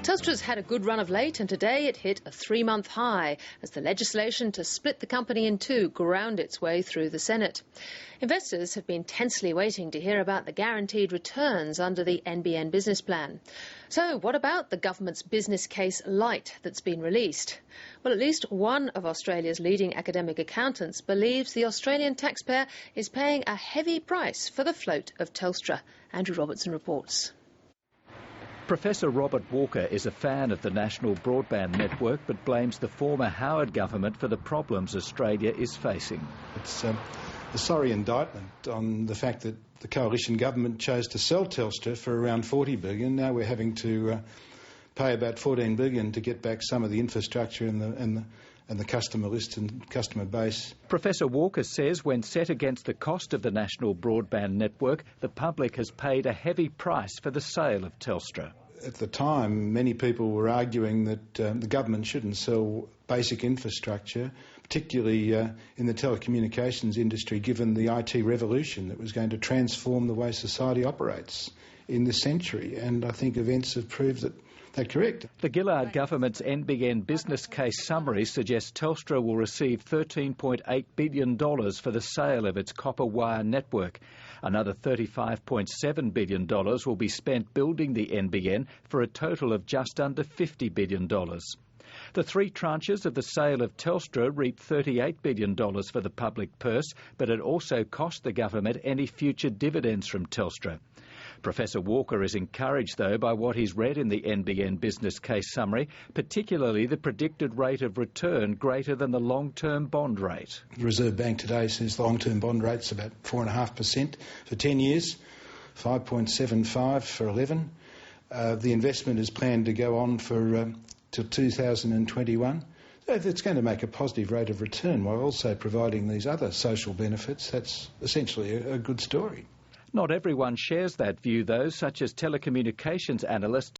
Telstra's had a good run of late, and today it hit a 3-month high as the legislation to split the company in two ground its way through the Senate. Investors have been tensely waiting to hear about the guaranteed returns under the NBN business plan. So what about the government's business case light that's been released? Well, at least one of Australia's leading academic accountants believes the Australian taxpayer is paying a heavy price for the float of Telstra. Andrew Robertson reports. Professor Robert Walker is a fan of the National Broadband Network but blames the former Howard government for the problems Australia is facing. It's a sorry indictment on the fact that the coalition government chose to sell Telstra for around $40 billion. Now we're having to pay about $14 billion to get back some of the infrastructure and the customer list and customer base. Professor Walker says when set against the cost of the National Broadband Network, the public has paid a heavy price for the sale of Telstra. At the time, many people were arguing that the government shouldn't sell basic infrastructure, particularly in the telecommunications industry, given the IT revolution that was going to transform the way society operates in this century. And I think events have proved that they're correct. The Gillard government's NBN business case summary suggests Telstra will receive $13.8 billion for the sale of its copper wire network. Another $35.7 billion will be spent building the NBN for a total of just under $50 billion. The three tranches of the sale of Telstra reaped $38 billion for the public purse, but it also cost the government any future dividends from Telstra. Professor Walker is encouraged, though, by what he's read in the NBN business case summary, particularly the predicted rate of return greater than the long-term bond rate. The Reserve Bank today says the long-term bond rate's about 4.5% for 10 years, 5.75 for 11. The investment is planned to go on for till 2021. If it's going to make a positive rate of return while also providing these other social benefits, that's essentially a good story. Not everyone shares that view, though, such as telecommunications analyst